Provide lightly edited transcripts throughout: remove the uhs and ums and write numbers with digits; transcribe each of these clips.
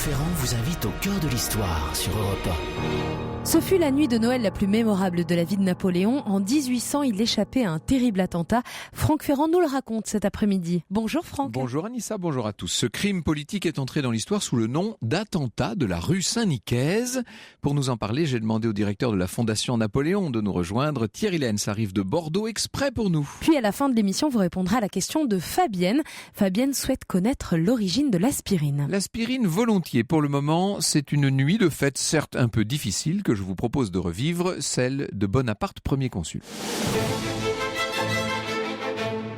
Ferrand vous invite au cœur de l'histoire sur Europe 1. Ce fut la nuit de Noël la plus mémorable de la vie de Napoléon. En 1800, il échappait à un terrible attentat. Franck Ferrand nous le raconte cet après-midi. Bonjour Franck. Bonjour Anissa, bonjour à tous. Ce crime politique est entré dans l'histoire sous le nom d'attentat de la rue Saint-Nicaise. Pour nous en parler, j'ai demandé au directeur de la Fondation Napoléon de nous rejoindre. Thierry Lenz arrive de Bordeaux exprès pour nous. Puis à la fin de l'émission, vous répondrez à la question de Fabienne. Fabienne souhaite connaître l'origine de l'aspirine. L'aspirine volontiers. Pour le moment, c'est une nuit de fête certes un peu difficile que je vous propose de revivre, celle de Bonaparte, premier consul.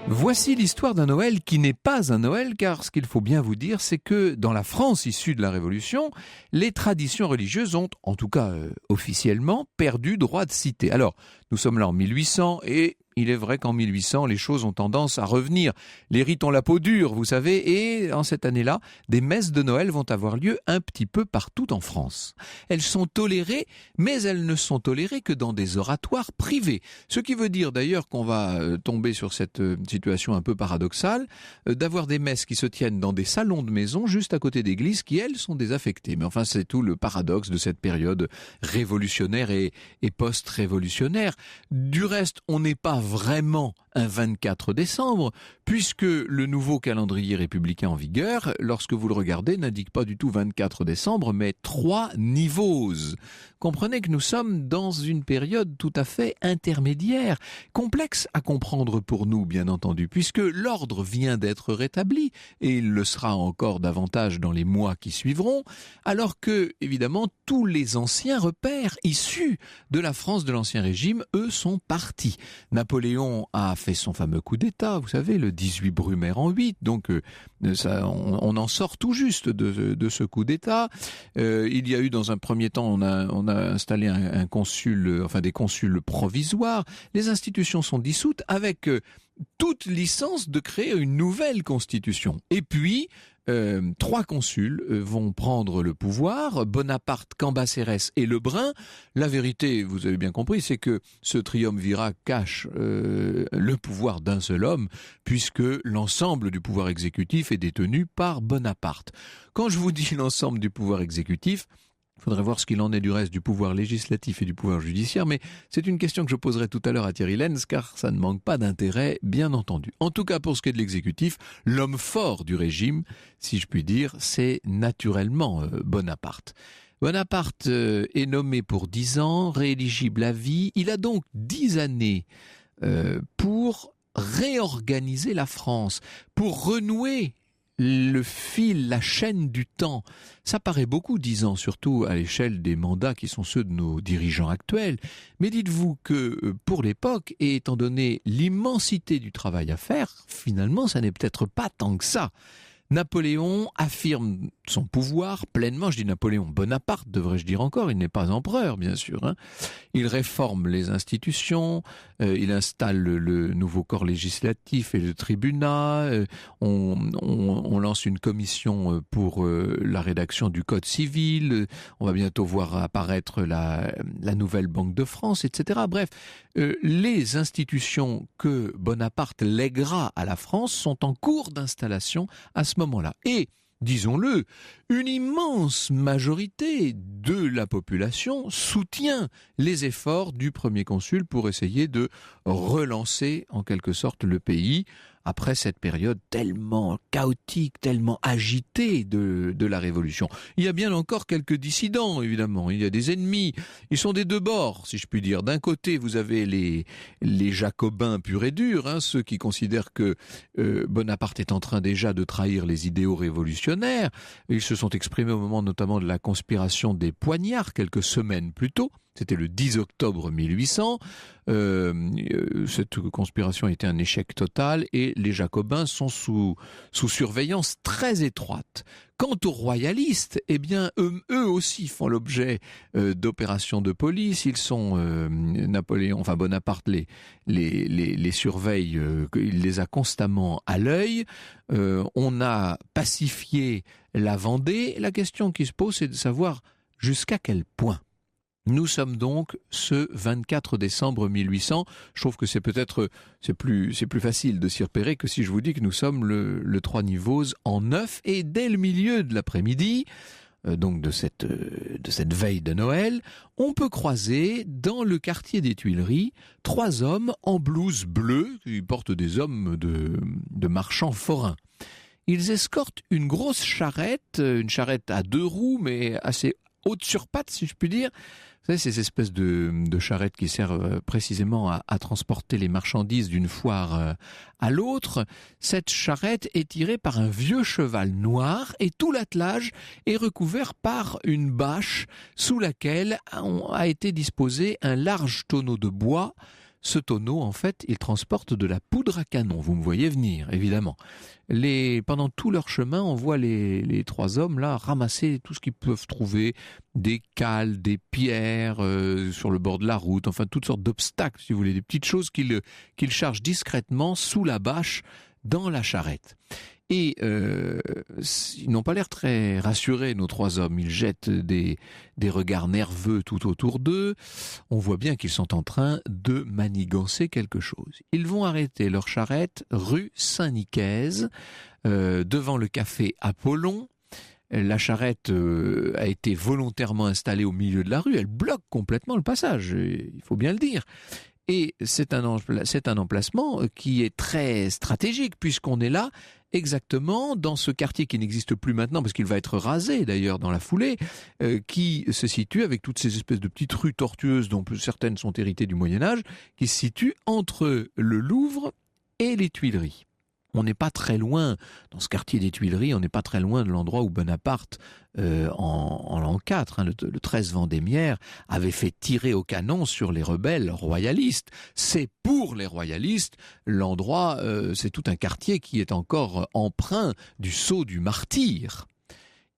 Voici l'histoire d'un Noël qui n'est pas un Noël, car ce qu'il faut bien vous dire, c'est que dans la France issue de la Révolution, les traditions religieuses ont, en tout cas officiellement, perdu droit de cité. Alors, nous sommes là en 1800 et il est vrai qu'en 1800, les choses ont tendance à revenir. Les rites ont la peau dure, vous savez, et en cette année-là, des messes de Noël vont avoir lieu un petit peu partout en France. Elles sont tolérées, mais elles ne sont tolérées que dans des oratoires privés. Ce qui veut dire d'ailleurs qu'on va tomber sur cette situation un peu paradoxale, d'avoir des messes qui se tiennent dans des salons de maison juste à côté d'églises qui, elles, sont désaffectées. Mais enfin, c'est tout le paradoxe de cette période révolutionnaire et post-révolutionnaire. Du reste, on n'est pas vraiment un 24 décembre, puisque le nouveau calendrier républicain en vigueur, lorsque vous le regardez, n'indique pas du tout 24 décembre, mais 3 nivoses. Comprenez que nous sommes dans une période tout à fait intermédiaire, complexe à comprendre pour nous, bien entendu, puisque l'ordre vient d'être rétabli, et il le sera encore davantage dans les mois qui suivront, alors que, évidemment, tous les anciens repères issus de la France de l'Ancien Régime, eux, sont partis. Napoléon a fait son fameux coup d'État, vous savez, le 18 Brumaire en 8, donc on en sort tout juste de ce coup d'État. Il y a eu dans un premier temps, on a installé un consul, enfin des consuls provisoires. Les institutions sont dissoutes avec toute licence de créer une nouvelle constitution. Et puis, 3 consuls vont prendre le pouvoir, Bonaparte, Cambacérès et Lebrun. La vérité, vous avez bien compris, c'est que ce triumvirat cache le pouvoir d'un seul homme, puisque l'ensemble du pouvoir exécutif est détenu par Bonaparte. Quand je vous dis l'ensemble du pouvoir exécutif, il faudrait voir ce qu'il en est du reste du pouvoir législatif et du pouvoir judiciaire, mais c'est une question que je poserai tout à l'heure à Thierry Lenz, car ça ne manque pas d'intérêt, bien entendu. En tout cas, pour ce qui est de l'exécutif, l'homme fort du régime, si je puis dire, c'est naturellement Bonaparte. Bonaparte est nommé pour 10 ans, rééligible à vie. Il a donc 10 années pour réorganiser la France, pour renouer le fil, la chaîne du temps. Ça paraît beaucoup, 10 ans, surtout à l'échelle des mandats qui sont ceux de nos dirigeants actuels. Mais dites-vous que pour l'époque, et étant donné l'immensité du travail à faire, finalement, ça n'est peut-être pas tant que ça. Napoléon affirme son pouvoir pleinement, je dis Napoléon, Bonaparte devrais-je dire encore, il n'est pas empereur bien sûr. Hein. Il réforme les institutions, il installe le nouveau corps législatif et le tribunat, on lance une commission pour la rédaction du code civil, on va bientôt voir apparaître la nouvelle Banque de France, etc. Bref, les institutions que Bonaparte lèguera à la France sont en cours d'installation à ce moment-là. Et, disons-le, une immense majorité de la population soutient les efforts du premier consul pour essayer de relancer en quelque sorte le pays après cette période tellement chaotique, tellement agitée de la Révolution. Il y a bien encore quelques dissidents, évidemment. Il y a des ennemis. Ils sont des deux bords, si je puis dire. D'un côté, vous avez les jacobins purs et durs, hein, ceux qui considèrent que Bonaparte est en train déjà de trahir les idéaux révolutionnaires. Ils se sont exprimés au moment notamment de la conspiration des Poignards, quelques semaines plus tôt. C'était le 10 octobre 1800. Cette conspiration a été un échec total et les Jacobins sont sous surveillance très étroite. Quant aux royalistes, eh bien, eux aussi font l'objet d'opérations de police. Ils sont Bonaparte les surveille, il les a constamment à l'œil. On a pacifié la Vendée. La question qui se pose, c'est de savoir jusqu'à quel point. Nous sommes donc ce 24 décembre 1800. Je trouve que c'est plus facile de s'y repérer que si je vous dis que nous sommes le 3 Nivoses en 9 et dès le milieu de l'après-midi, donc de cette veille de Noël, on peut croiser dans le quartier des Tuileries 3 hommes en blouse bleue, qui portent des hommes de marchands forains. Ils escortent une grosse charrette, une charrette à 2 roues, mais assez haute sur pattes, si je puis dire. Vous savez, ces espèces de charrettes qui servent précisément à transporter les marchandises d'une foire à l'autre. Cette charrette est tirée par un vieux cheval noir et tout l'attelage est recouvert par une bâche sous laquelle a été disposé un large tonneau de bois. Ce tonneau, en fait, il transporte de la poudre à canon. Vous me voyez venir, évidemment. Pendant tout leur chemin, on voit les 3 hommes là ramasser tout ce qu'ils peuvent trouver, des cales, des pierres sur le bord de la route, enfin toutes sortes d'obstacles, si vous voulez, des petites choses qu'ils chargent discrètement sous la bâche dans la charrette. Et ils n'ont pas l'air très rassurés, nos 3 hommes. Ils jettent des regards nerveux tout autour d'eux. On voit bien qu'ils sont en train de manigancer quelque chose. Ils vont arrêter leur charrette rue Saint-Nicaise, devant le café Apollon. La charrette a été volontairement installée au milieu de la rue. Elle bloque complètement le passage, il faut bien le dire. Et c'est un emplacement qui est très stratégique, puisqu'on est là exactement dans ce quartier qui n'existe plus maintenant, parce qu'il va être rasé d'ailleurs dans la foulée, qui se situe avec toutes ces espèces de petites rues tortueuses dont certaines sont héritées du Moyen-Âge, qui se situe entre le Louvre et les Tuileries. On n'est pas très loin, dans ce quartier des Tuileries, on n'est pas très loin de l'endroit où Bonaparte, en l'an 4, le 13 Vendémiaire, avait fait tirer au canon sur les rebelles royalistes. C'est pour les royalistes l'endroit, c'est tout un quartier qui est encore empreint du sceau du martyr.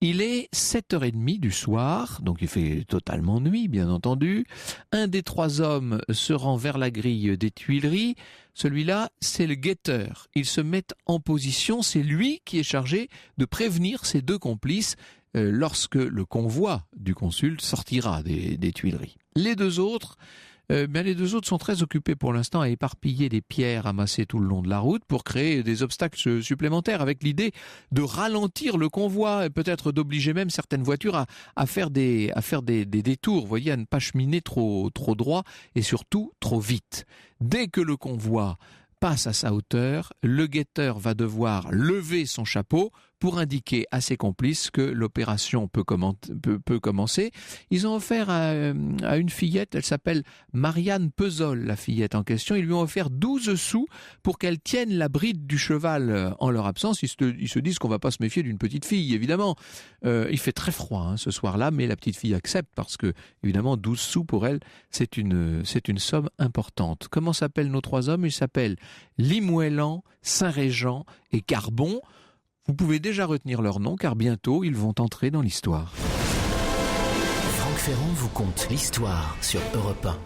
Il est 7h30 du soir, donc il fait totalement nuit, bien entendu. Un des 3 hommes se rend vers la grille des Tuileries. Celui-là, c'est le guetteur. Il se met en position, c'est lui qui est chargé de prévenir ses 2 complices lorsque le convoi du consul sortira des Tuileries. Les 2 autres... les 2 autres sont très occupés pour l'instant à éparpiller des pierres amassées tout le long de la route pour créer des obstacles supplémentaires, avec l'idée de ralentir le convoi et peut-être d'obliger même certaines voitures à faire des détours, vous voyez, à ne pas cheminer trop droit et surtout trop vite. Dès que le convoi passe à sa hauteur, le guetteur va devoir lever son chapeau pour indiquer à ses complices que l'opération peut commencer. Ils ont offert à une fillette, elle s'appelle Marianne Pezol, la fillette en question. Ils lui ont offert 12 sous pour qu'elle tienne la bride du cheval en leur absence. Ils se disent qu'on ne va pas se méfier d'une petite fille, évidemment. Il fait très froid ce soir-là, mais la petite fille accepte parce que, évidemment, 12 sous pour elle, c'est une somme importante. Comment s'appellent nos 3 hommes ? Ils s'appellent Limoëlan, Saint-Régent et Carbon. Vous pouvez déjà retenir leur nom car bientôt ils vont entrer dans l'histoire. Franck Ferrand vous conte l'histoire sur Europe 1.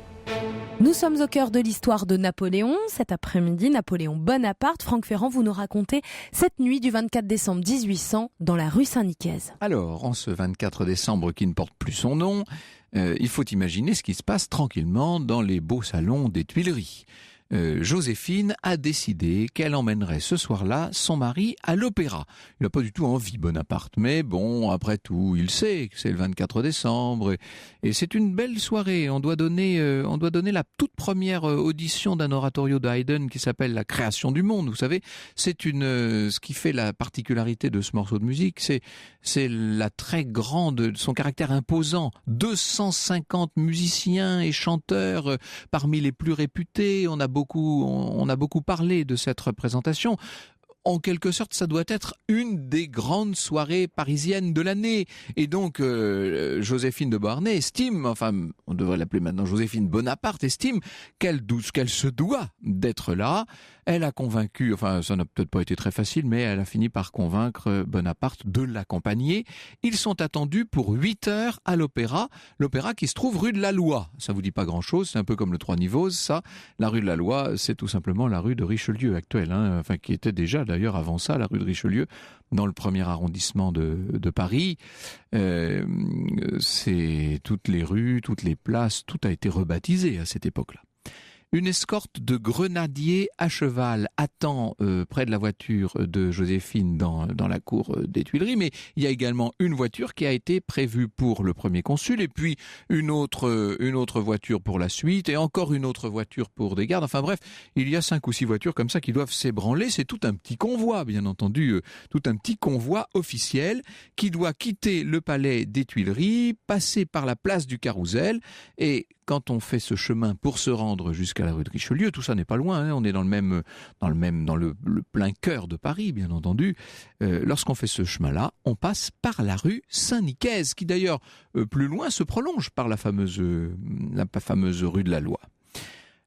Nous sommes au cœur de l'histoire de Napoléon. Cet après-midi, Napoléon Bonaparte. Franck Ferrand, vous nous racontez cette nuit du 24 décembre 1800 dans la rue Saint-Nicaise. Alors, en ce 24 décembre qui ne porte plus son nom, il faut imaginer ce qui se passe tranquillement dans les beaux salons des Tuileries. Joséphine a décidé qu'elle emmènerait ce soir-là son mari à l'opéra. Il n'a pas du tout envie, Bonaparte, mais bon, après tout, il sait que c'est le 24 décembre et c'est une belle soirée. On doit donner la toute première audition d'un oratorio de Haydn qui s'appelle La création du monde. Vous savez, ce qui fait la particularité de ce morceau de musique, c'est la très grande, son caractère imposant. 250 musiciens et chanteurs parmi les plus réputés. On a beaucoup parlé de cette représentation. En quelque sorte, ça doit être une des grandes soirées parisiennes de l'année. Et donc, Joséphine de Beauharnais estime, enfin, on devrait l'appeler maintenant Joséphine Bonaparte, estime qu'elle se doit d'être là. Elle a convaincu, enfin, ça n'a peut-être pas été très facile, mais elle a fini par convaincre Bonaparte de l'accompagner. Ils sont attendus pour 8 heures à l'opéra qui se trouve rue de la Loi. Ça vous dit pas grand-chose, c'est un peu comme le Trois-Niveaux, ça. La rue de la Loi, c'est tout simplement la rue de Richelieu actuelle, enfin, qui était déjà d'ailleurs avant ça, la rue de Richelieu, dans le 1er arrondissement de Paris. C'est toutes les rues, toutes les places, tout a été rebaptisé à cette époque-là. une escorte de grenadiers à cheval attend près de la voiture de Joséphine dans la cour des Tuileries, mais il y a également une voiture qui a été prévue pour le premier consul, et puis une autre voiture pour la suite, et encore une autre voiture pour des gardes. Enfin bref, il y a 5 ou 6 voitures comme ça qui doivent s'ébranler. C'est tout un petit convoi, bien entendu, tout un petit convoi officiel qui doit quitter le palais des Tuileries, passer par la place du Carrousel, et quand on fait ce chemin pour se rendre jusqu'à la rue de Richelieu, tout ça n'est pas loin, hein, on est dans le plein cœur de Paris, bien entendu. Lorsqu'on fait ce chemin-là, on passe par la rue Saint-Nicaise, qui d'ailleurs, plus loin, se prolonge par la fameuse rue de la Loi.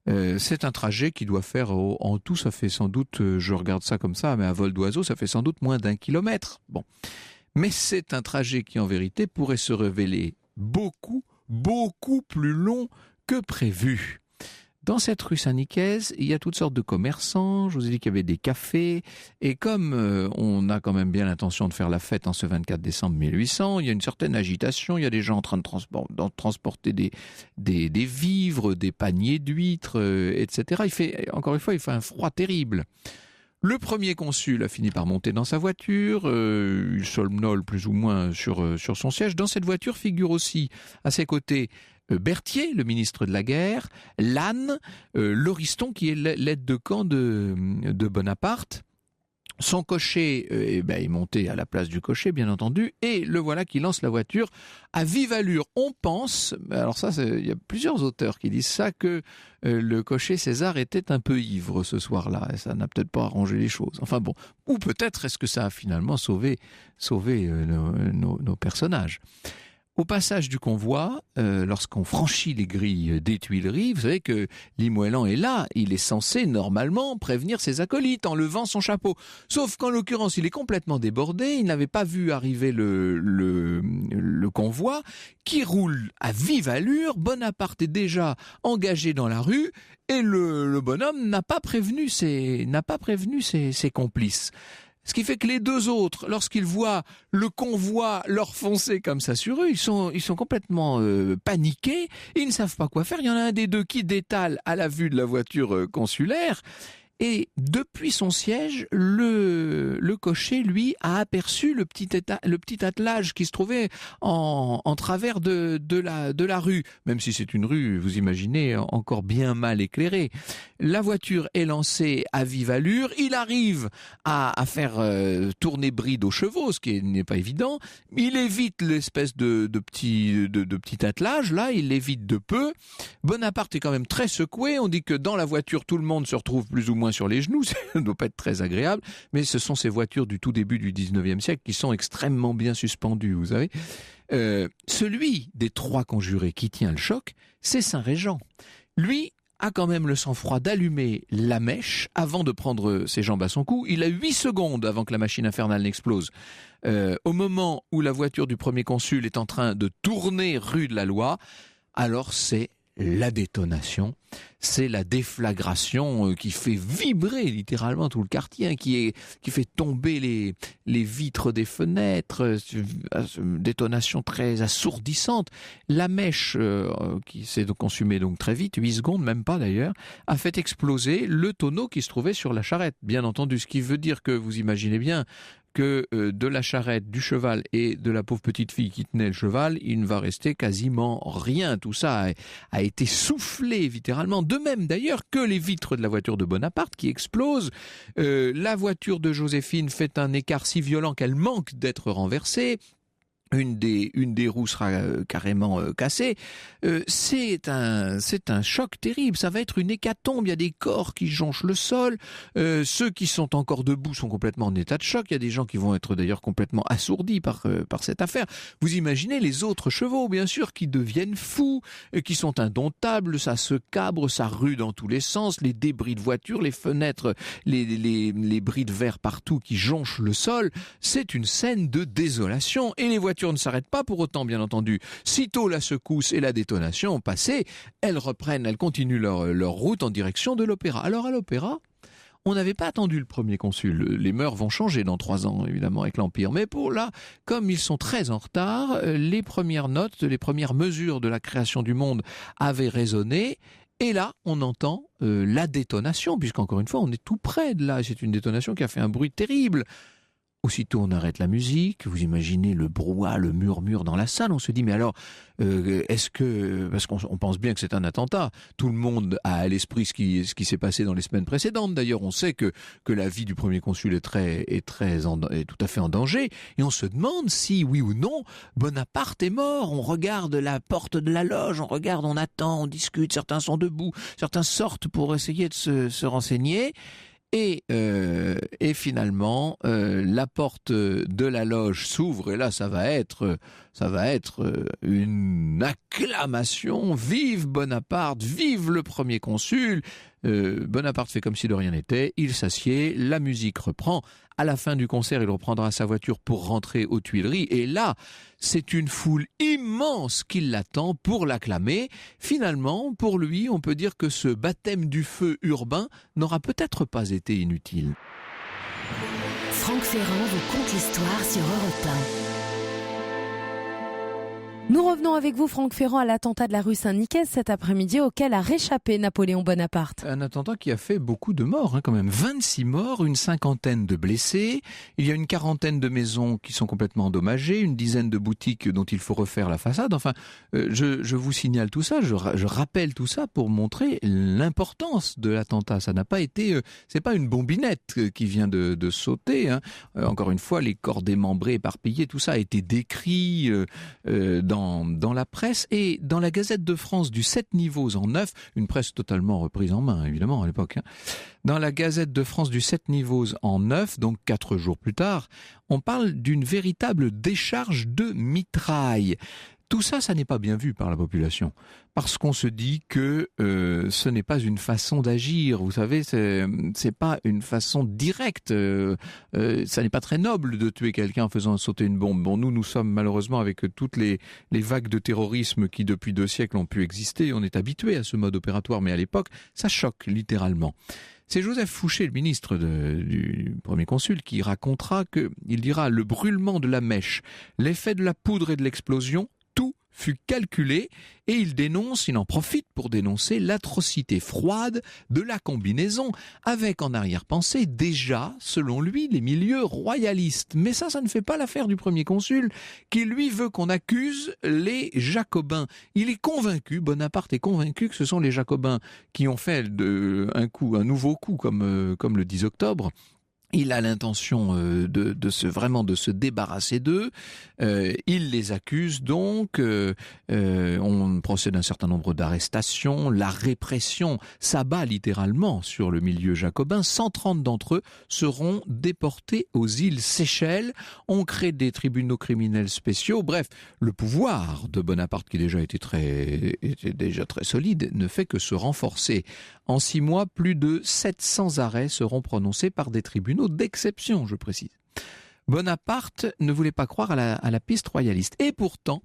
C'est un trajet qui doit faire, en tout, ça fait sans doute, je regarde ça comme ça, mais à vol d'oiseau, ça fait sans doute moins d'1 kilomètre. Bon. Mais c'est un trajet qui, en vérité, pourrait se révéler beaucoup plus long que prévu. Dans cette rue Saint-Nicaise, il y a toutes sortes de commerçants. Je vous ai dit qu'il y avait des cafés. Et comme on a quand même bien l'intention de faire la fête en ce 24 décembre 1800, il y a une certaine agitation. Il y a des gens en train de transporter des vivres, des paniers d'huîtres, etc. Encore une fois, il fait un froid terrible. Le premier consul a fini par monter dans sa voiture, il somnole plus ou moins sur son siège. Dans cette voiture figure aussi à ses côtés Berthier, le ministre de la Guerre, Lannes, Lauriston qui est l'aide de camp de Bonaparte. Son cocher est monté à la place du cocher, bien entendu, et le voilà qui lance la voiture à vive allure. On pense, alors ça, il y a plusieurs auteurs qui disent ça, que le cocher César était un peu ivre ce soir-là, et ça n'a peut-être pas arrangé les choses. Enfin bon, ou peut-être est-ce que ça a finalement sauvé nos personnages. Au passage du convoi, lorsqu'on franchit les grilles des Tuileries, vous savez que Limoëlan est là, il est censé normalement prévenir ses acolytes en levant son chapeau. Sauf qu'en l'occurrence, il est complètement débordé, il n'avait pas vu arriver le convoi qui roule à vive allure. Bonaparte est déjà engagé dans la rue et le bonhomme n'a pas prévenu ses complices. Ce qui fait que les deux autres, lorsqu'ils voient le convoi leur foncer comme ça sur eux, ils sont complètement paniqués, ils ne savent pas quoi faire. Il y en a un des deux qui détale à la vue de la voiture consulaire. Et depuis son siège, le cocher, lui, a aperçu le petit attelage qui se trouvait en travers de la rue. Même si c'est une rue, vous imaginez, encore bien mal éclairée. La voiture est lancée à vive allure. Il arrive à faire tourner bride aux chevaux, ce qui n'est pas évident. Il évite l'espèce de petit attelage, là, il l'évite de peu. Bonaparte est quand même très secoué. On dit que dans la voiture, tout le monde se retrouve plus ou moins sur les genoux, ça ne doit pas être très agréable, mais ce sont ces voitures du tout début du 19e siècle qui sont extrêmement bien suspendues, vous savez. Celui des 3 conjurés qui tient le choc, c'est Saint-Régent. Lui a quand même le sang-froid d'allumer la mèche avant de prendre ses jambes à son cou. Il a 8 secondes avant que la machine infernale n'explose. Au moment où la voiture du premier consul est en train de tourner rue de la Loi, alors c'est la détonation, c'est la déflagration qui fait vibrer littéralement tout le quartier, qui fait tomber les vitres des fenêtres, détonation très assourdissante. La mèche, qui s'est consumée donc très vite, 8 secondes, même pas d'ailleurs, a fait exploser le tonneau qui se trouvait sur la charrette, bien entendu, ce qui veut dire que vous imaginez bien que de la charrette, du cheval et de la pauvre petite fille qui tenait le cheval, il ne va rester quasiment rien. Tout ça a été soufflé littéralement. De même d'ailleurs que les vitres de la voiture de Bonaparte qui explosent. La voiture de Joséphine fait un écart si violent qu'elle manque d'être renversée. Une des roues sera carrément cassée. C'est un choc terrible. Ça va être une hécatombe. Il y a des corps qui jonchent le sol. Ceux qui sont encore debout sont complètement en état de choc. Il y a des gens qui vont être d'ailleurs complètement assourdis par cette affaire. Vous imaginez les autres chevaux, bien sûr, qui deviennent fous, qui sont indomptables. Ça se cabre, ça rue dans tous les sens. Les débris de voitures, les fenêtres, les bris de verre partout qui jonchent le sol. C'est une scène de désolation. Et les voitures ne s'arrêtent pas pour autant, bien entendu. Sitôt la secousse et la détonation ont passé, elles continuent leur route en direction de l'opéra. Alors à l'opéra, on n'avait pas attendu le premier consul. Les mœurs vont changer dans 3 ans, évidemment, avec l'Empire. Mais pour là, comme ils sont très en retard, les premières notes, les premières mesures de la création du monde avaient résonné. Et là, on entend la détonation, puisqu'encore une fois, on est tout près de là. C'est une détonation qui a fait un bruit terrible. Aussitôt, on arrête la musique. Vous imaginez le brouhaha, le murmure dans la salle. On se dit, mais alors, est-ce que... Parce qu'on pense bien que c'est un attentat. Tout le monde a à l'esprit ce qui s'est passé dans les semaines précédentes. D'ailleurs, on sait que la vie du premier consul est tout à fait en danger. Et on se demande si, oui ou non, Bonaparte est mort. On regarde la porte de la loge, on regarde, on attend, on discute. Certains sont debout, certains sortent pour essayer de se renseigner. Et finalement, la porte de la loge s'ouvre et là, ça va être une acclamation. Vive Bonaparte, vive le premier consul. Bonaparte fait comme si de rien n'était. Il s'assied, la musique reprend. À la fin du concert, il reprendra sa voiture pour rentrer aux Tuileries. Et là, c'est une foule immense qui l'attend pour l'acclamer. Finalement, pour lui, on peut dire que ce baptême du feu urbain n'aura peut-être pas été inutile. Franck Ferrand vous conte l'histoire sur Europe 1. Nous revenons avec vous, Franck Ferrand, à l'attentat de la rue Saint-Nicaise cet après-midi auquel a réchappé Napoléon Bonaparte. Un attentat qui a fait beaucoup de morts, quand même. 26 morts, une cinquantaine de blessés. Il y a une quarantaine de maisons qui sont complètement endommagées, une dizaine de boutiques dont il faut refaire la façade. Enfin, je vous signale tout ça, je rappelle tout ça pour montrer l'importance de l'attentat. Ça n'a pas été... c'est pas une bombinette qui vient de sauter. Encore une fois, les corps démembrés, éparpillés, tout ça a été décrit dans la presse et dans la Gazette de France du 7 niveaux en 9, une presse totalement reprise en main évidemment à l'époque. Dans la Gazette de France du 7 niveaux en 9, donc 4 jours plus tard, on parle d'une véritable décharge de mitraille. Tout ça, ça n'est pas bien vu par la population, parce qu'on se dit que ce n'est pas une façon d'agir. Vous savez, c'est pas une façon directe. Ça n'est pas très noble de tuer quelqu'un en faisant sauter une bombe. Bon, nous sommes malheureusement avec toutes les vagues de terrorisme qui depuis 2 siècles ont pu exister. On est habitué à ce mode opératoire, mais à l'époque, ça choque littéralement. C'est Joseph Fouché, le ministre du premier consul, qui racontera il dira le brûlement de la mèche, l'effet de la poudre et de l'explosion, tout fut calculé et il en profite pour dénoncer l'atrocité froide de la combinaison avec en arrière-pensée déjà, selon lui, les milieux royalistes. Mais ça ne fait pas l'affaire du premier consul qui lui veut qu'on accuse les jacobins. Il est convaincu, Bonaparte est convaincu que ce sont les jacobins qui ont fait un nouveau coup comme le 10 octobre. Il a l'intention de se débarrasser d'eux. Il les accuse donc. On procède à un certain nombre d'arrestations. La répression s'abat littéralement sur le milieu jacobin. 130 d'entre eux seront déportés aux îles Seychelles. On crée des tribunaux criminels spéciaux. Bref, le pouvoir de Bonaparte, qui était déjà très solide, ne fait que se renforcer. En 6 mois, plus de 700 arrêts seront prononcés par des tribunaux d'exception, je précise. Bonaparte ne voulait pas croire à la piste royaliste. Et pourtant,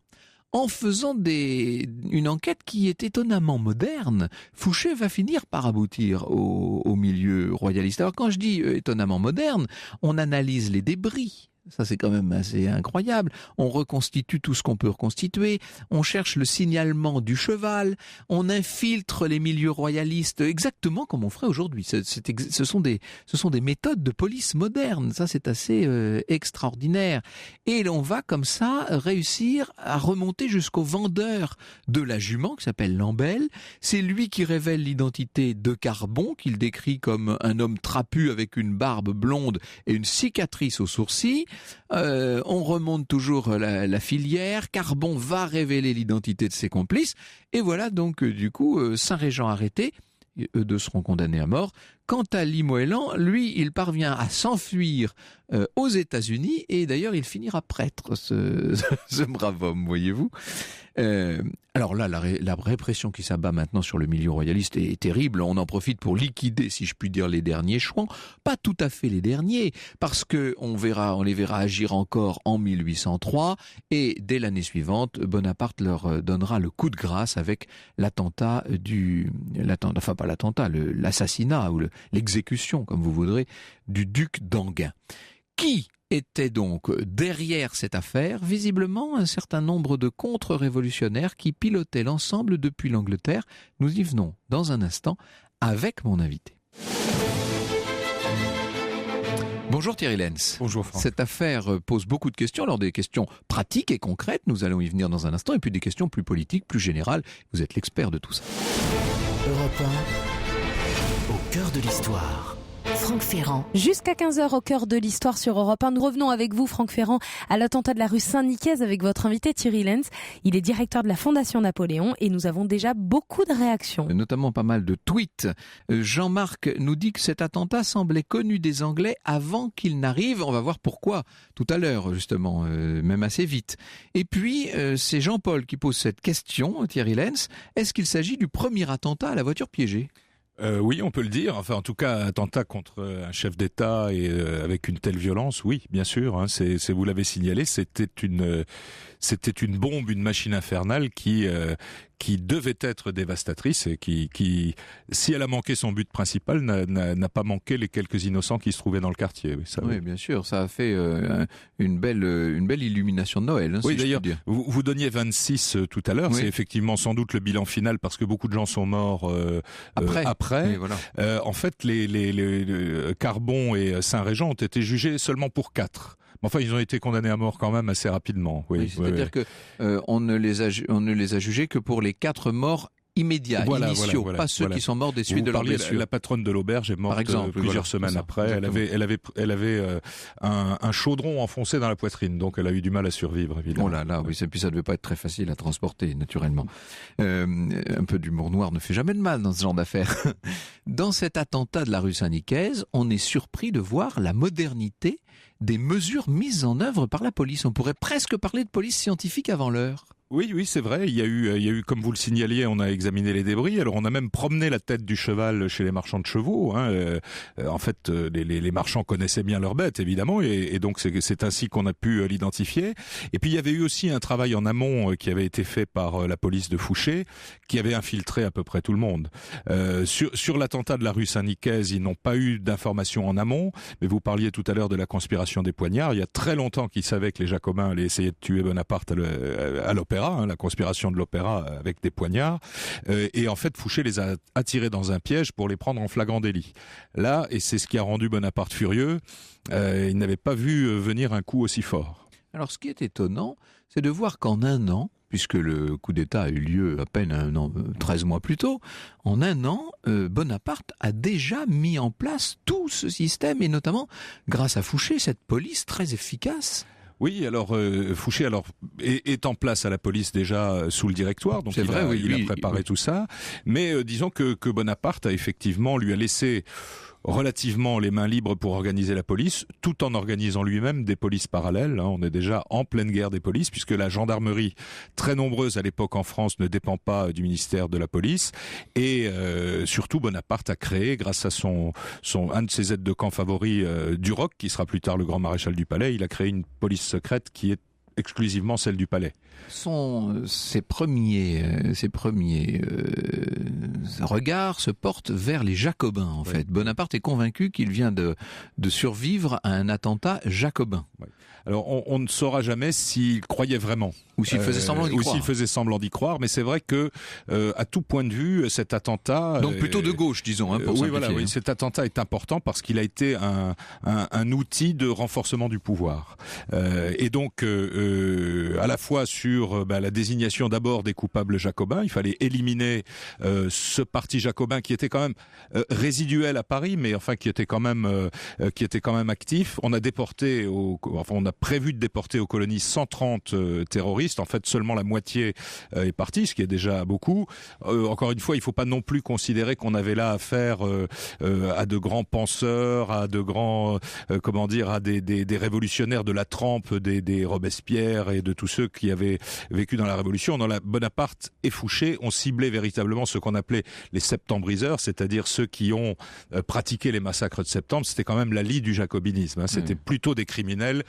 en faisant une enquête qui est étonnamment moderne, Fouché va finir par aboutir au milieu royaliste. Alors quand je dis étonnamment moderne, on analyse les débris. Ça, c'est quand même assez incroyable. On reconstitue tout ce qu'on peut reconstituer. On cherche le signalement du cheval. On infiltre les milieux royalistes exactement comme on ferait aujourd'hui. Ce sont des méthodes de police modernes. Ça, c'est assez extraordinaire. Et on va comme ça réussir à remonter jusqu'au vendeur de la jument qui s'appelle Lambel. C'est lui qui révèle l'identité de Carbon, qu'il décrit comme un homme trapu avec une barbe blonde et une cicatrice au sourcil. On remonte toujours la filière. Carbon va révéler l'identité de ses complices. Et voilà donc du coup Saint-Régent arrêté. Eux deux seront condamnés à mort. Quant à Limoëlan, lui, il parvient à s'enfuir aux États-Unis et d'ailleurs il finira prêtre, ce brave homme, voyez-vous. Alors là, la répression qui s'abat maintenant sur le milieu royaliste est terrible. On en profite pour liquider, si je puis dire, les derniers chouans. Pas tout à fait les derniers, parce que on les verra agir encore en 1803 et dès l'année suivante, Bonaparte leur donnera le coup de grâce avec l'assassinat ou l'exécution, comme vous voudrez, du duc d'Enghien. Qui était donc derrière cette affaire, visiblement un certain nombre de contre-révolutionnaires qui pilotaient l'ensemble depuis l'Angleterre. Nous y venons dans un instant avec mon invité. Bonjour Thierry Lenz. Bonjour Franck. Cette affaire pose beaucoup de questions, alors des questions pratiques et concrètes, nous allons y venir dans un instant, et puis des questions plus politiques, plus générales. Vous êtes l'expert de tout ça. Europe 1, au cœur de l'histoire. Franck Ferrand. Jusqu'à 15h au cœur de l'histoire sur Europe 1. Nous revenons avec vous, Franck Ferrand, à l'attentat de la rue Saint-Nicaise avec votre invité Thierry Lenz. Il est directeur de la Fondation Napoléon et nous avons déjà beaucoup de réactions. Notamment pas mal de tweets. Jean-Marc nous dit que cet attentat semblait connu des Anglais avant qu'il n'arrive. On va voir pourquoi tout à l'heure, justement, même assez vite. Et puis, c'est Jean-Paul qui pose cette question, Thierry Lenz. Est-ce qu'il s'agit du premier attentat à la voiture piégée ? Oui, on peut le dire. Enfin, en tout cas, attentat contre un chef d'État et avec une telle violence, oui, bien sûr. Hein, c'est vous l'avez signalé, c'était une bombe, une machine infernale qui devait être dévastatrice et qui, si elle a manqué son but principal, n'a pas manqué les quelques innocents qui se trouvaient dans le quartier. Oui, ça, oui, bien sûr, ça a fait une belle illumination de Noël. Hein, oui, si d'ailleurs, vous donniez 26 tout à l'heure. Oui. C'est effectivement sans doute le bilan final parce que beaucoup de gens sont morts après. Oui, voilà. En fait, les Carbon et Saint-Régent ont été jugés seulement pour 4. Mais enfin, ils ont été condamnés à mort quand même assez rapidement. Oui, c'est-à-dire que on ne les a jugés que pour les 4 morts immédiats, initiaux, pas ceux qui sont morts des suites de leur blessure. La patronne de l'auberge est morte plusieurs semaines après. Elle avait un chaudron enfoncé dans la poitrine, donc elle a eu du mal à survivre, évidemment. Oh là là, oui, et puis ça devait pas être très facile à transporter, naturellement. Un peu d'humour noir ne fait jamais de mal dans ce genre d'affaires. Dans cet attentat de la rue Saint-Nicaise, on est surpris de voir la modernité des mesures mises en œuvre par la police. On pourrait presque parler de police scientifique avant l'heure. Oui, c'est vrai. Il y a eu, comme vous le signaliez, on a examiné les débris. Alors, on a même promené la tête du cheval chez les marchands de chevaux. Hein. En fait, les marchands connaissaient bien leurs bêtes, évidemment, et donc c'est ainsi qu'on a pu l'identifier. Et puis, il y avait eu aussi un travail en amont qui avait été fait par la police de Fouché, qui avait infiltré à peu près tout le monde. Sur l'attentat de la rue Saint-Nicaise, ils n'ont pas eu d'informations en amont, mais vous parliez tout à l'heure de la conspiration des poignards. Il y a très longtemps qu'ils savaient que les Jacobins allaient essayer de tuer Bonaparte à l'opéra. La conspiration de l'opéra avec des poignards, et en fait Fouché les a attirés dans un piège pour les prendre en flagrant délit. Là, et c'est ce qui a rendu Bonaparte furieux, il n'avait pas vu venir un coup aussi fort. Alors ce qui est étonnant, c'est de voir qu'en un an, puisque le coup d'État a eu lieu à peine 13 mois plus tôt, en un an, Bonaparte a déjà mis en place tout ce système, et notamment grâce à Fouché, cette police très efficace. Oui, alors Fouché est en place à la police déjà sous le Directoire, donc il a préparé tout ça. Mais disons que Bonaparte lui a laissé relativement les mains libres pour organiser la police, tout en organisant lui-même des polices parallèles. On est déjà en pleine guerre des polices, puisque la gendarmerie, très nombreuse à l'époque en France, ne dépend pas du ministère de la police. Et surtout, Bonaparte a créé, grâce à un de ses aides de camp favoris, Duroc, qui sera plus tard le grand maréchal du palais, il a créé une police secrète qui est exclusivement celle du palais. Ses premiers regards se portent vers les Jacobins, en fait. Bonaparte est convaincu qu'il vient de survivre à un attentat jacobin. Oui. Alors, on ne saura jamais s'il croyait vraiment. Ou s'il faisait semblant d'y croire. Ou s'il faisait semblant d'y croire, mais c'est vrai que, à tout point de vue, cet attentat... Donc plutôt de gauche, disons, pour simplifier. Oui, cet attentat est important parce qu'il a été un outil de renforcement du pouvoir. Et donc, à la fois sur la désignation d'abord des coupables jacobins, il fallait éliminer ce parti jacobin qui était quand même résiduel à Paris, mais enfin qui était quand même actif. On a prévu de déporter aux colonies 130 terroristes. En fait, seulement la moitié est partie, ce qui est déjà beaucoup. Encore une fois, il ne faut pas non plus considérer qu'on avait là affaire à de grands penseurs, à de grands, à des révolutionnaires de la trempe des Robespierre et de tous ceux qui avaient vécu dans la Révolution. Dans la Bonaparte et Fouché ont ciblé véritablement ce qu'on appelait les septembriseurs, c'est-à-dire ceux qui ont pratiqué les massacres de septembre. C'était quand même la lie du jacobinisme. C'était plutôt des criminels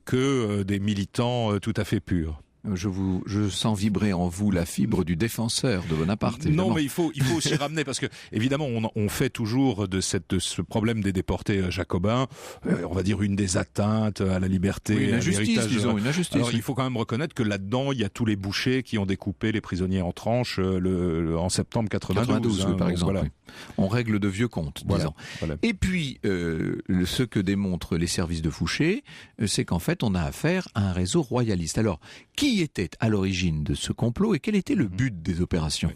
que des militants tout à fait purs. Je sens vibrer en vous la fibre du défenseur de Bonaparte. Évidemment. Non, mais il faut aussi ramener, parce que évidemment, on fait toujours de ce problème des déportés jacobins, on va dire une des atteintes à la liberté, oui, une à injustice, l'héritage. disons, une injustice. Alors, oui. il faut quand même reconnaître que là-dedans, il y a tous les bouchers qui ont découpé les prisonniers en tranches en septembre 92, oui, par exemple. Voilà. Oui. On règle de vieux comptes, disons. Voilà. Et puis, ce que démontrent les services de Fouché, c'est qu'en fait, on a affaire à un réseau royaliste. Alors, qui était à l'origine de ce complot et quel était le but des opérations ?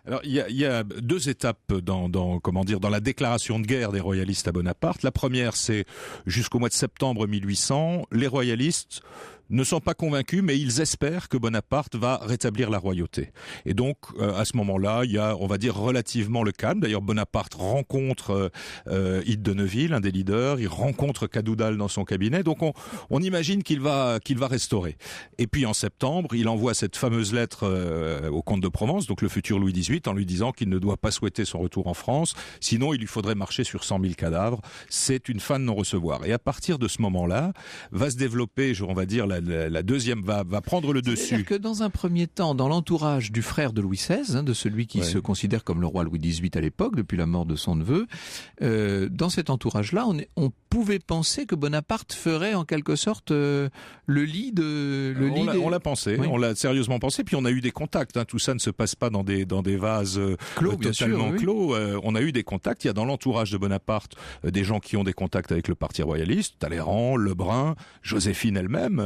Alors, il y a deux étapes dans la déclaration de guerre des royalistes à Bonaparte. La première, c'est jusqu'au mois de septembre 1800, les royalistes ne sont pas convaincus, mais ils espèrent que Bonaparte va rétablir la royauté. Et donc, à ce moment-là, il y a, on va dire, relativement le calme. D'ailleurs, Bonaparte rencontre Hyde de Neuville, un des leaders. Il rencontre Cadoudal dans son cabinet. Donc, on imagine qu'il va restaurer. Et puis, en septembre, il envoie cette fameuse lettre au comte de Provence, donc le futur Louis XVIII, en lui disant qu'il ne doit pas souhaiter son retour en France. Sinon, il lui faudrait marcher sur 100 000 cadavres. C'est une fin de non-recevoir. Et à partir de ce moment-là, va se développer, on va dire, la deuxième va prendre le dessus. C'est-à-dire que dans un premier temps, dans l'entourage du frère de Louis XVI, de celui qui se considère comme le roi Louis XVIII à l'époque, depuis la mort de son neveu, dans cet entourage-là, on pouvait penser que Bonaparte ferait en quelque sorte le lit de... On l'a pensé, oui. On l'a sérieusement pensé, puis on a eu des contacts. Hein. Tout ça ne se passe pas dans des vases clos, totalement sûr, clos. On a eu des contacts. Il y a dans l'entourage de Bonaparte des gens qui ont des contacts avec le parti royaliste, Talleyrand, Lebrun, Joséphine elle-même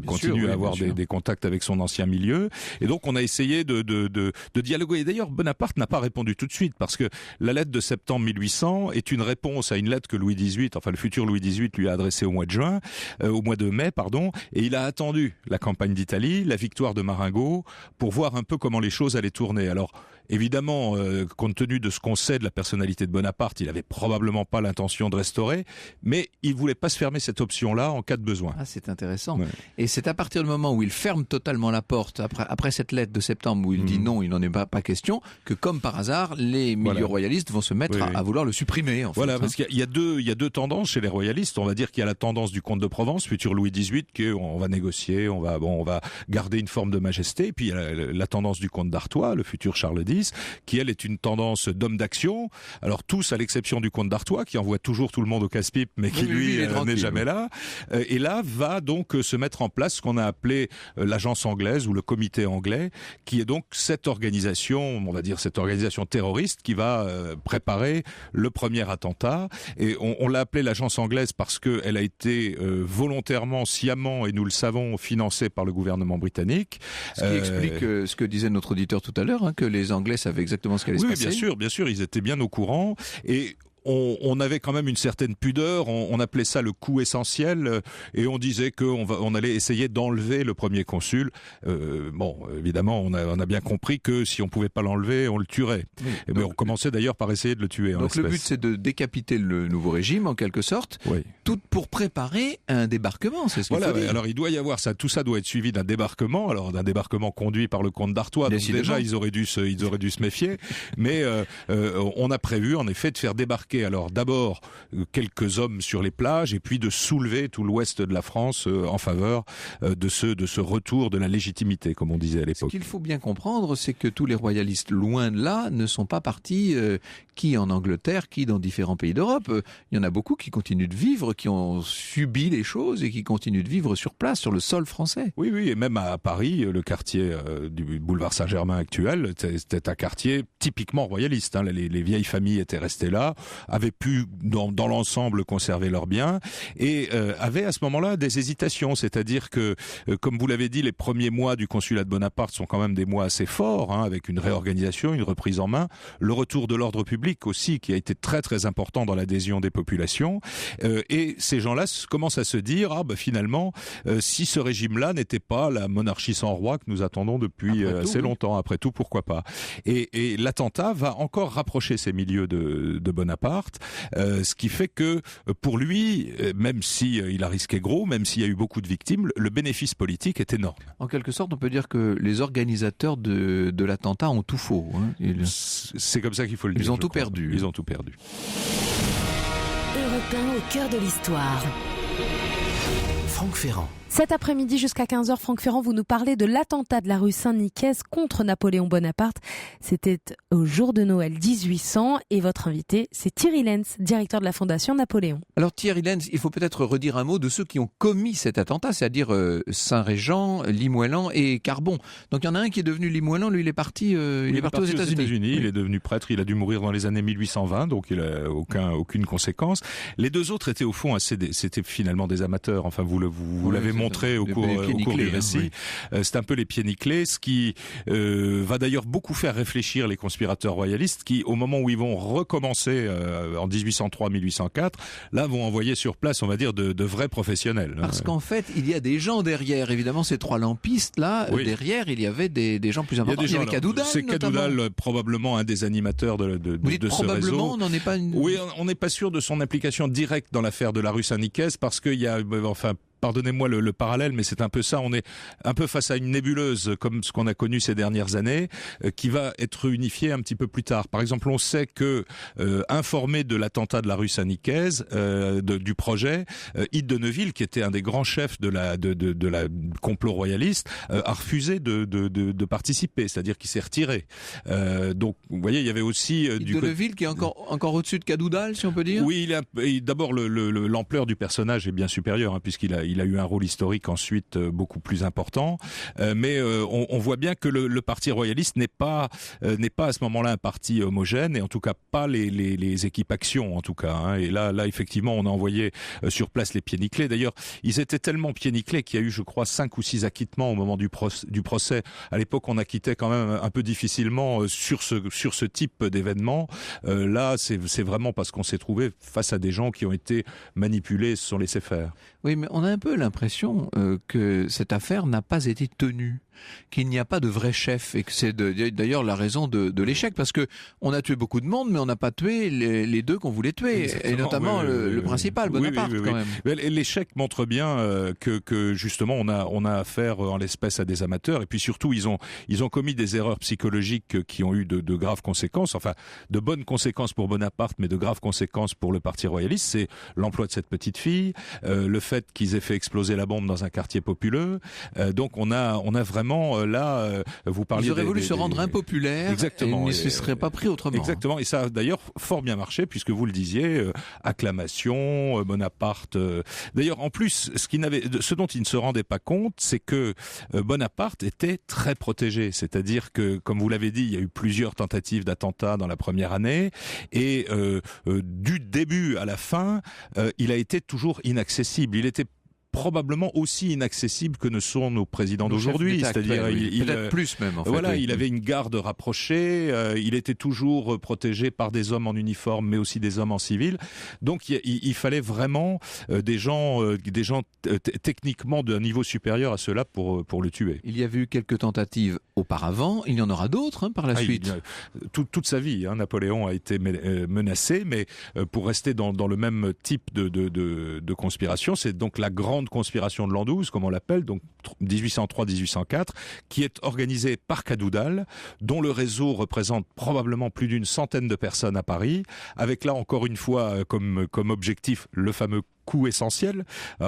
continue à avoir des contacts avec son ancien milieu. Et donc on a essayé de dialoguer. Et d'ailleurs, Bonaparte n'a pas répondu tout de suite, parce que la lettre de septembre 1800 est une réponse à une lettre que Louis XVIII, enfin le futur Louis XVIII, lui a adressée au mois de mai, et il a attendu la campagne d'Italie, la victoire de Marengo, pour voir un peu comment les choses allaient tourner. Alors, évidemment, compte tenu de ce qu'on sait de la personnalité de Bonaparte, il avait probablement pas l'intention de restaurer, mais il voulait pas se fermer cette option-là en cas de besoin. Ah, c'est intéressant. Ouais. Et c'est à partir du moment où il ferme totalement la porte, après cette lettre de septembre où il dit non, il n'en est pas question, que comme par hasard, les milieux royalistes vont se mettre à vouloir le supprimer. Voilà, parce qu'il y a deux tendances chez les royalistes. On va dire qu'il y a la tendance du comte de Provence, futur Louis XVIII, qu'on va négocier, on va garder une forme de majesté. Et puis il y a la tendance du comte d'Artois, le futur Charles X, qui elle est une tendance d'homme d'action. Alors tous, à l'exception du comte d'Artois, qui envoie toujours tout le monde au casse-pipe, mais qui lui n'est jamais là. Et là va donc se mettre en place ce qu'on a appelé l'agence anglaise ou le comité anglais, qui est donc cette organisation, on va dire cette organisation terroriste qui va préparer le premier attentat. Et on l'a appelé l'agence anglaise parce qu'elle a été volontairement, sciemment, et nous le savons, financée par le gouvernement britannique. Ce qui explique ce que disait notre auditeur tout à l'heure, que les Anglais savaient exactement ce qu'allait se passer. Oui, bien sûr, ils étaient bien au courant. Et on avait quand même une certaine pudeur, on appelait ça le coup essentiel, et on disait qu'on allait essayer d'enlever le premier consul. Évidemment, on a bien compris que si on pouvait pas l'enlever, on le tuerait. Oui, mais on commençait d'ailleurs par essayer de le tuer. Donc le but, c'est de décapiter le nouveau régime, en quelque sorte, tout pour préparer un débarquement, c'est ce qu'il faut dire. Alors il doit y avoir ça, tout ça doit être suivi d'un débarquement, alors d'un débarquement conduit par le comte d'Artois, donc déjà ils auraient dû se méfier, mais on a prévu en effet de faire débarquer alors d'abord quelques hommes sur les plages et puis de soulever tout l'ouest de la France en faveur de ce retour de la légitimité, comme on disait à l'époque. Ce qu'il faut bien comprendre, c'est que tous les royalistes, loin de là, ne sont pas partis qui en Angleterre, qui dans différents pays d'Europe. Il y en a beaucoup qui continuent de vivre, qui ont subi les choses et qui continuent de vivre sur place, sur le sol français. Oui, et même à Paris, le quartier du boulevard Saint-Germain actuel, c'était un quartier typiquement royaliste. Les vieilles familles étaient restées là, avaient pu dans l'ensemble conserver leurs biens et avaient à ce moment-là des hésitations, c'est-à-dire que comme vous l'avez dit, les premiers mois du consulat de Bonaparte sont quand même des mois assez forts, avec une réorganisation, une reprise en main, le retour de l'ordre public aussi qui a été très très important dans l'adhésion des populations, et ces gens-là commencent à se dire finalement si ce régime-là n'était pas la monarchie sans roi que nous attendons depuis assez longtemps, après tout pourquoi pas, et l'attentat va encore rapprocher ces milieux de Bonaparte, ce qui fait que pour lui, même si il a risqué gros, même s'il y a eu beaucoup de victimes, le bénéfice politique est énorme. En quelque sorte, on peut dire que les organisateurs de l'attentat ont tout faux. C'est comme ça qu'il faut le dire. Ils ont tout perdu. Ils ont tout perdu. Europe 1 au cœur de l'histoire. Franck Ferrand. Cet après-midi jusqu'à 15h, Franck Ferrand, vous nous parlez de l'attentat de la rue Saint-Nicaise contre Napoléon Bonaparte. C'était au jour de Noël 1800 et votre invité, c'est Thierry Lenz, directeur de la Fondation Napoléon. Alors Thierry Lenz, il faut peut-être redire un mot de ceux qui ont commis cet attentat, c'est-à-dire Saint-Régent, Limoëlan et Carbon. Donc il y en a un qui est devenu Limoëlan, lui il est parti, aux États-Unis. Il est devenu prêtre, il a dû mourir dans les années 1820, donc il n'a aucune conséquence. Les deux autres étaient au fond c'était finalement des amateurs, enfin vous l'avez montré au cours du récit. C'est un peu les pieds nickelés, ce qui va d'ailleurs beaucoup faire réfléchir les conspirateurs royalistes qui, au moment où ils vont recommencer en 1803-1804, là vont envoyer sur place, on va dire, de vrais professionnels. Parce qu'en fait, il y a des gens derrière. Évidemment, ces trois lampistes là, derrière, il y avait des gens plus importants. Il y avait Cadoudal. C'est Cadoudal, probablement un des animateurs de ce réseau. On n'en est pas Oui, on n'est pas sûr de son implication directe dans l'affaire de la rue Saint-Nicaise parce qu'il y a, pardonnez-moi le parallèle, mais c'est un peu ça. On est un peu face à une nébuleuse, comme ce qu'on a connu ces dernières années, qui va être unifiée un petit peu plus tard. Par exemple, on sait que, informé de l'attentat de la rue Saint-Nicaise, du projet, Hyde de Neuville, qui était un des grands chefs de la complot royaliste, a refusé de participer, c'est-à-dire qu'il s'est retiré. Donc, vous voyez, il y avait aussi Hyde de Neuville qui est encore au-dessus de Cadoudal, si on peut dire. Oui, d'abord l'ampleur du personnage est bien supérieure, puisqu'il a eu un rôle historique ensuite beaucoup plus important, mais on voit bien que le parti royaliste n'est pas à ce moment-là un parti homogène, et en tout cas pas les équipes action en tout cas. Et là effectivement on a envoyé sur place les pieds nickelés. D'ailleurs ils étaient tellement pieds nickelés qu'il y a eu, je crois, 5 ou 6 acquittements au moment du procès. À l'époque on acquittait quand même un peu difficilement sur ce type d'événement. Là c'est vraiment parce qu'on s'est trouvé face à des gens qui ont été manipulés, se sont laissés faire. Oui, mais on a un peu l'impression que cette affaire n'a pas été tenue, qu'il n'y a pas de vrai chef, et que c'est d'ailleurs la raison de l'échec, parce que on a tué beaucoup de monde, mais on n'a pas tué les deux qu'on voulait tuer. Exactement, et notamment le principal, Bonaparte, quand même. L'échec montre bien que justement on a affaire en l'espèce à des amateurs, et puis surtout ils ont commis des erreurs psychologiques qui ont eu de graves conséquences, enfin de bonnes conséquences pour Bonaparte, mais de graves conséquences pour le parti royaliste. C'est l'emploi de cette petite fille, le fait qu'ils aient fait exploser la bombe dans un quartier populeux. Donc on a vraiment là, vous parliez. Ils auraient voulu se rendre impopulaires. Exactement. Et ne se seraient pas pris autrement. Exactement. Et ça a d'ailleurs fort bien marché, puisque vous le disiez, acclamation, Bonaparte. D'ailleurs, en plus, ce dont ils ne se rendaient pas compte, c'est que Bonaparte était très protégé. C'est-à-dire que, comme vous l'avez dit, il y a eu plusieurs tentatives d'attentats dans la première année, et du début à la fin, il a été toujours inaccessible. Il était probablement aussi inaccessible que ne sont nos présidents d'aujourd'hui, c'est-à-dire peut-être plus même. En fait, voilà, oui. Il avait une garde rapprochée, il était toujours protégé par des hommes en uniforme, mais aussi des hommes en civil. Donc il fallait vraiment des gens techniquement d'un niveau supérieur à ceux-là pour le tuer. Il y avait eu quelques tentatives auparavant, il y en aura d'autres par la suite. Toute sa vie, Napoléon a été menacé, mais pour rester dans le même type de conspiration, c'est donc la grande conspiration de l'an 12, comme on l'appelle, donc 1803-1804, qui est organisée par Cadoudal, dont le réseau représente probablement plus d'une centaine de personnes à Paris, avec là encore une fois comme objectif le fameux coup essentiel,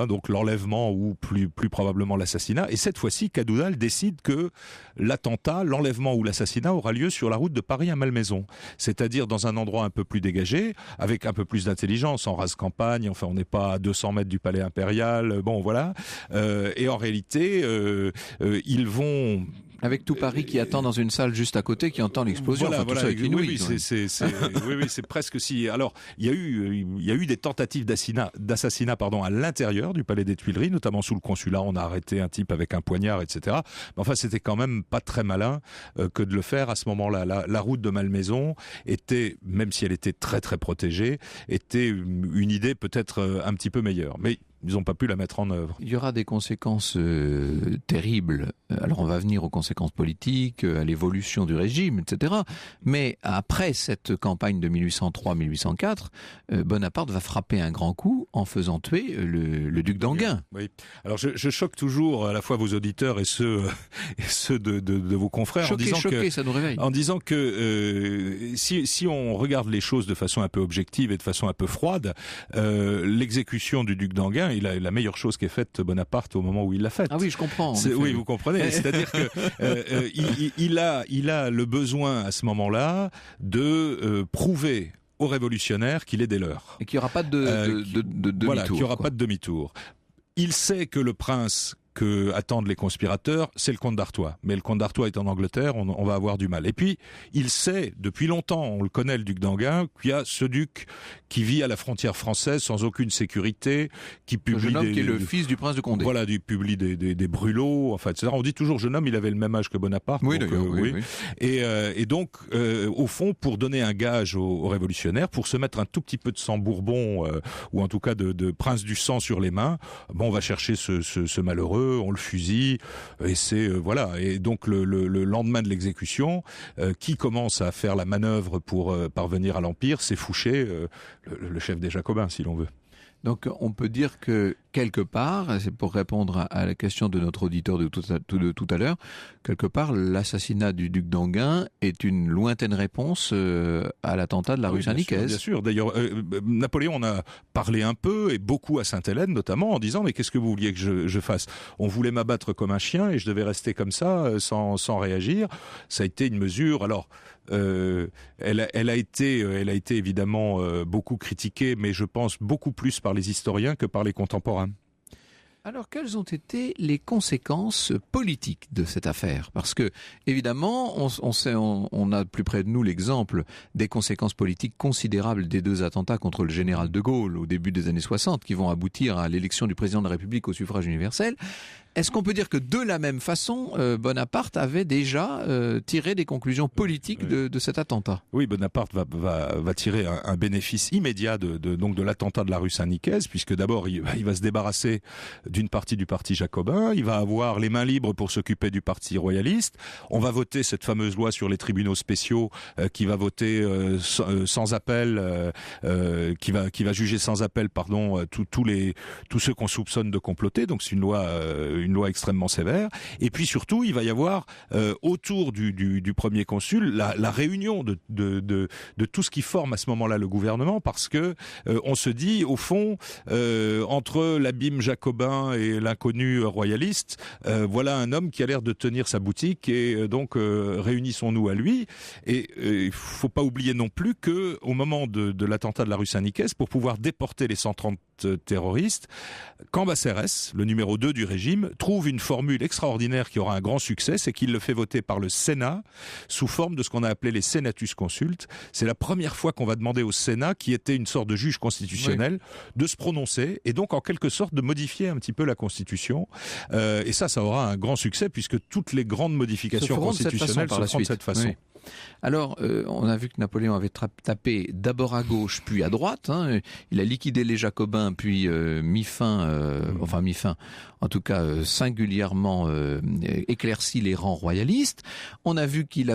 donc l'enlèvement ou plus probablement l'assassinat. Et cette fois-ci, Cadoudal décide que l'attentat, l'enlèvement ou l'assassinat aura lieu sur la route de Paris à Malmaison, c'est-à-dire dans un endroit un peu plus dégagé, avec un peu plus d'intelligence, en rase campagne. Enfin, on n'est pas à 200 mètres du palais impérial. Bon, voilà. Et en réalité, ils vont... Avec tout Paris qui attend dans une salle juste à côté, qui entend l'explosion. Voilà, tout ça avec oui, c'est presque si. Alors, il y a eu des tentatives d'assassinat, à l'intérieur du palais des Tuileries, notamment sous le consulat. On a arrêté un type avec un poignard, etc. Mais enfin, c'était quand même pas très malin que de le faire à ce moment-là. La route de Malmaison était, même si elle était très très protégée, était une idée peut-être un petit peu meilleure. Mais ils n'ont pas pu la mettre en œuvre. Il y aura des conséquences terribles. Alors on va venir aux conséquences politiques, à l'évolution du régime, etc. Mais après cette campagne de 1803-1804, Bonaparte va frapper un grand coup en faisant tuer le duc d'Enghien. Oui. Alors je choque toujours à la fois vos auditeurs et ceux de vos confrères choqué, ça nous réveille. En disant que si on regarde les choses de façon un peu objective et de façon un peu froide, l'exécution du duc d'Enghien la meilleure chose qu'ait faite Bonaparte au moment où il l'a faite. Ah oui, je comprends. Oui, vous comprenez. C'est-à-dire que il a le besoin à ce moment-là de prouver aux révolutionnaires qu'il est des leurs. Et qu'il n'y aura pas de demi-tour. Voilà, qu'il n'y aura pas de demi-tour. Il sait que le prince que attendent les conspirateurs, c'est le comte d'Artois. Mais le comte d'Artois est en Angleterre, on va avoir du mal. Et puis, il sait, depuis longtemps, on le connaît, le duc d'Enghien, qu'il y a ce duc qui vit à la frontière française sans aucune sécurité, qui publie jeune homme qui est le fils du prince de Condé. Voilà, il publie des brûlots, enfin, etc. On dit toujours jeune homme, il avait le même âge que Bonaparte. Oui, donc, d'accord, oui. Et donc, au fond, pour donner un gage aux révolutionnaires, pour se mettre un tout petit peu de sang bourbon, ou en tout cas de prince du sang sur les mains, on va chercher ce malheureux, on le fusille, et c'est voilà. Et donc le lendemain de l'exécution, qui commence à faire la manœuvre pour parvenir à l'Empire, c'est Fouché, le chef des Jacobins, si l'on veut. Donc on peut dire que quelque part, c'est pour répondre à la question de notre auditeur de tout à l'heure, quelque part l'assassinat du duc d'Enghien est une lointaine réponse à l'attentat de la rue Saint-Nicaise. Bien sûr. D'ailleurs, Napoléon en a parlé un peu, et beaucoup à Sainte-Hélène notamment, en disant mais qu'est-ce que vous vouliez que je fasse ? On voulait m'abattre comme un chien et je devais rester comme ça sans réagir. Ça a été une mesure. Alors elle a été évidemment beaucoup critiquée, mais je pense beaucoup plus par les historiens que par les contemporains. Alors, quelles ont été les conséquences politiques de cette affaire ? Parce que, évidemment, on a plus près de nous l'exemple des conséquences politiques considérables des deux attentats contre le général de Gaulle au début des années 60, qui vont aboutir à l'élection du président de la République au suffrage universel. Est-ce qu'on peut dire que de la même façon, Bonaparte avait déjà tiré des conclusions politiques de cet attentat ? Oui, Bonaparte va tirer un bénéfice immédiat de l'attentat de la rue Saint-Nicaise, puisque d'abord il va se débarrasser d'une partie du parti jacobin, il va avoir les mains libres pour s'occuper du parti royaliste. On va voter cette fameuse loi sur les tribunaux spéciaux qui va voter sans appel, qui va juger sans appel, tous ceux qu'on soupçonne de comploter. Donc c'est une loi extrêmement sévère. Et puis surtout, il va y avoir autour du premier consul la réunion de tout ce qui forme à ce moment-là le gouvernement, parce que on se dit au fond entre l'abîme jacobin et l'inconnu royaliste, voilà un homme qui a l'air de tenir sa boutique, et donc réunissons-nous à lui. Et il faut pas oublier non plus que au moment de l'attentat de la rue Saint-Nicaise, pour pouvoir déporter les 130 terroristes, Cambacérès, le numéro 2 du régime, trouve une formule extraordinaire qui aura un grand succès, c'est qu'il le fait voter par le Sénat sous forme de ce qu'on a appelé les Senatus Consultes. C'est la première fois qu'on va demander au Sénat, qui était une sorte de juge constitutionnel, de se prononcer, et donc en quelque sorte de modifier un petit peu la Constitution. Et ça aura un grand succès, puisque toutes les grandes modifications constitutionnelles se feront de cette façon. Oui. Alors, on a vu que Napoléon avait tapé d'abord à gauche, puis à droite. Il a liquidé les Jacobins, puis mis fin, en tout cas singulièrement éclairci les rangs royalistes. On a vu qu'il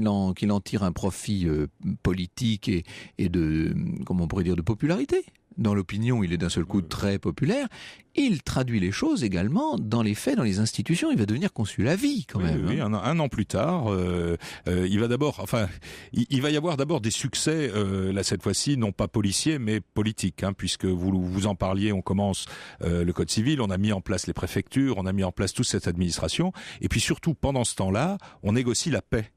en tire un profit politique et de, comment on pourrait dire, de popularité. Dans l'opinion, il est d'un seul coup très populaire. Il traduit les choses également dans les faits, dans les institutions. Il va devenir consul à vie, quand même. Oui, un an plus tard, il va y avoir d'abord des succès, là cette fois-ci, non pas policiers, mais politiques, puisque vous en parliez. On commence le code civil, on a mis en place les préfectures, on a mis en place toute cette administration, et puis surtout pendant ce temps-là, on négocie la paix.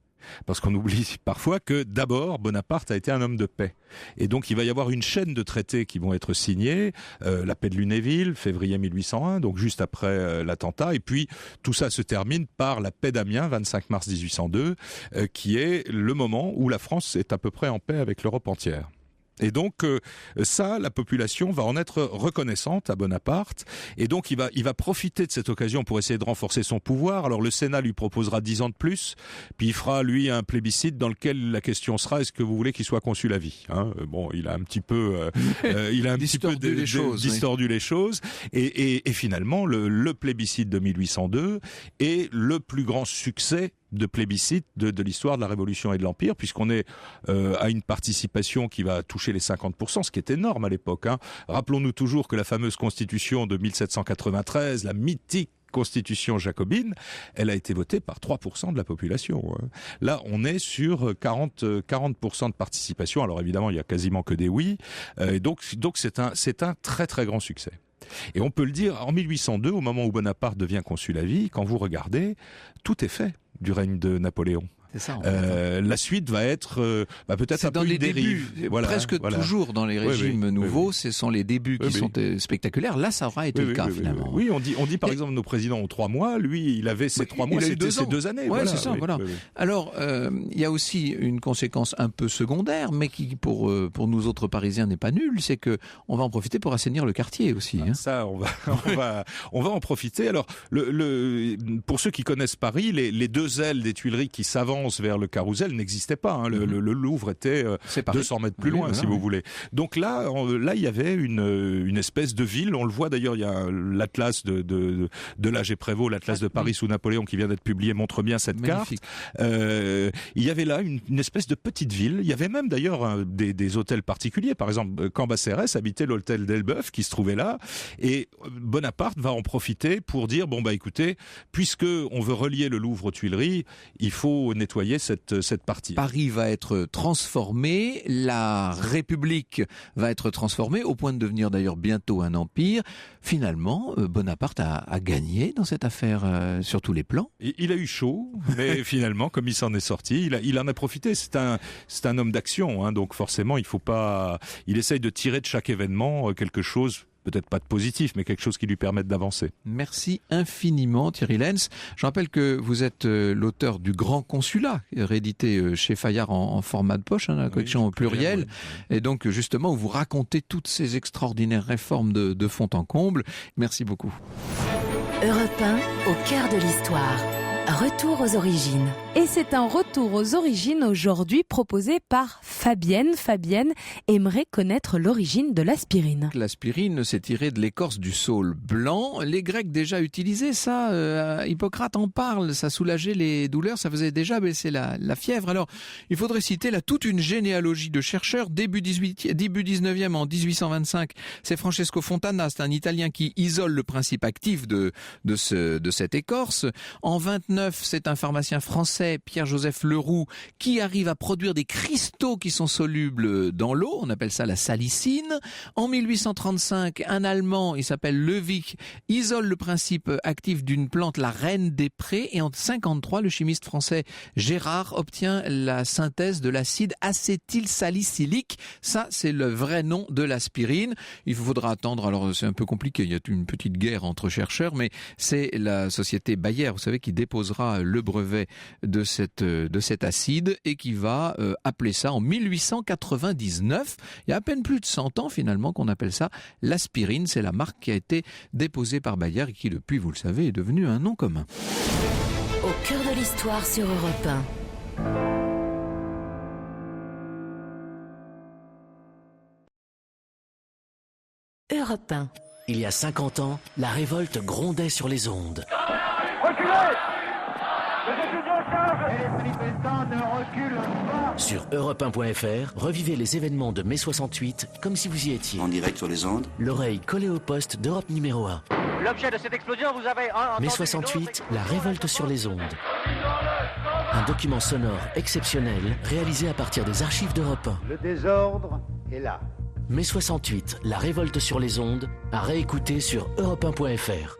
Parce qu'on oublie parfois que d'abord Bonaparte a été un homme de paix, et donc il va y avoir une chaîne de traités qui vont être signés, la paix de Lunéville, février 1801, donc juste après l'attentat, et puis tout ça se termine par la paix d'Amiens, 25 mars 1802, qui est le moment où la France est à peu près en paix avec l'Europe entière. Et donc la population va en être reconnaissante à Bonaparte, et donc il va profiter de cette occasion pour essayer de renforcer son pouvoir. Alors le Sénat lui proposera 10 ans de plus, puis il fera lui un plébiscite dans lequel la question sera: est-ce que vous voulez qu'il soit consul à vie ? Bon, il a un petit peu distordu les choses, et finalement le plébiscite de 1802 est le plus grand succès de plébiscite de l'histoire de la Révolution et de l'Empire, puisqu'on est à une participation qui va toucher les 50%, ce qui est énorme à l'époque. Rappelons-nous toujours que la fameuse Constitution de 1793, la mythique constitution jacobine, elle a été votée par 3% de la population. Là, on est sur 40% de participation. Alors évidemment, il y a quasiment que des oui. Donc c'est un très très grand succès. Et on peut le dire, en 1802, au moment où Bonaparte devient consul à vie, quand vous regardez, tout est fait du règne de Napoléon. C'est ça, la suite va être peut-être un peu une dérive. Voilà, presque toujours dans les régimes nouveaux, ce sont les débuts qui sont spectaculaires. Là, ça aura été le cas finalement. Oui, on dit par exemple nos présidents ont 3 mois. Lui, il avait ses 3 mois, c'était ses 2 années. Ouais, c'est ça. Voilà. Alors, il y a aussi une conséquence un peu secondaire, mais qui pour nous autres Parisiens n'est pas nulle, c'est que on va en profiter pour assainir le quartier aussi. Ça, on va en profiter. Alors, pour ceux qui connaissent Paris, les 2 ailes des Tuileries qui s'avancent vers le Carrousel n'existait pas. Le Louvre était 200 mètres plus loin, si vous voulez. Donc là, il y avait une espèce de ville. On le voit d'ailleurs, il y a l'atlas de Laget Prévost, l'atlas de Paris sous Napoléon qui vient d'être publié, montre bien cette magnifique carte. Il y avait là une espèce de petite ville. Il y avait même d'ailleurs des hôtels particuliers. Par exemple, Cambacérès habitait l'hôtel d'Elbeuf qui se trouvait là. Et Bonaparte va en profiter pour dire, écoutez, puisque on veut relier le Louvre aux Tuileries, il faut nettoyer cette partie. Paris va être transformé, la République va être transformée, au point de devenir d'ailleurs bientôt un empire. Finalement, Bonaparte a gagné dans cette affaire sur tous les plans. Il a eu chaud, mais finalement, comme il s'en est sorti, il en a profité. C'est un homme d'action, donc forcément, il essaye de tirer de chaque événement quelque chose, peut-être pas de positif, mais quelque chose qui lui permette d'avancer. Merci infiniment Thierry Lenz. Je rappelle que vous êtes l'auteur du Grand Consulat, réédité chez Fayard en format de poche, la collection au pluriel. Et donc justement, où vous racontez toutes ces extraordinaires réformes de fond en comble. Merci beaucoup. Europe 1, au cœur de l'histoire. Retour aux origines. Et c'est un retour aux origines aujourd'hui proposé par Fabienne. Fabienne aimerait connaître l'origine de l'aspirine. L'aspirine s'est tirée de l'écorce du saule blanc. Les Grecs déjà utilisaient ça. Hippocrate en parle. Ça soulageait les douleurs. Ça faisait déjà baisser la fièvre. Alors, il faudrait citer là toute une généalogie de chercheurs. Début 19e, en 1825, c'est Francesco Fontana. C'est un Italien qui isole le principe actif de cette écorce. En 29, c'est un pharmacien français, Pierre-Joseph Leroux, qui arrive à produire des cristaux qui sont solubles dans l'eau. On appelle ça la salicine. En 1835, un Allemand, il s'appelle Levik, isole le principe actif d'une plante, la reine des prés. Et en 1953, le chimiste français Gérard obtient la synthèse de l'acide acétylsalicylique. Ça, c'est le vrai nom de l'aspirine. Il faudra attendre, alors c'est un peu compliqué, il y a une petite guerre entre chercheurs, mais c'est la société Bayer, vous savez, qui déposera le brevet de cet acide et qui va appeler ça en 1899. Il y a à peine plus de 100 ans finalement qu'on appelle ça l'aspirine. C'est la marque qui a été déposée par Bayer et qui depuis, vous le savez, est devenue un nom commun. Au cœur de l'histoire sur Europe 1. Europe 1. Il y a 50 ans, la révolte grondait sur les ondes. Sur Europe1.fr, revivez les événements de mai 68 comme si vous y étiez. En direct sur les ondes. L'oreille collée au poste d'Europe numéro 1. L'objet de cette explosion, vous avez... Mai 68, la révolte sur les ondes. Un document sonore exceptionnel réalisé à partir des archives d'Europe 1. Le désordre est là. Mai 68, la révolte sur les ondes, à réécouter sur Europe1.fr.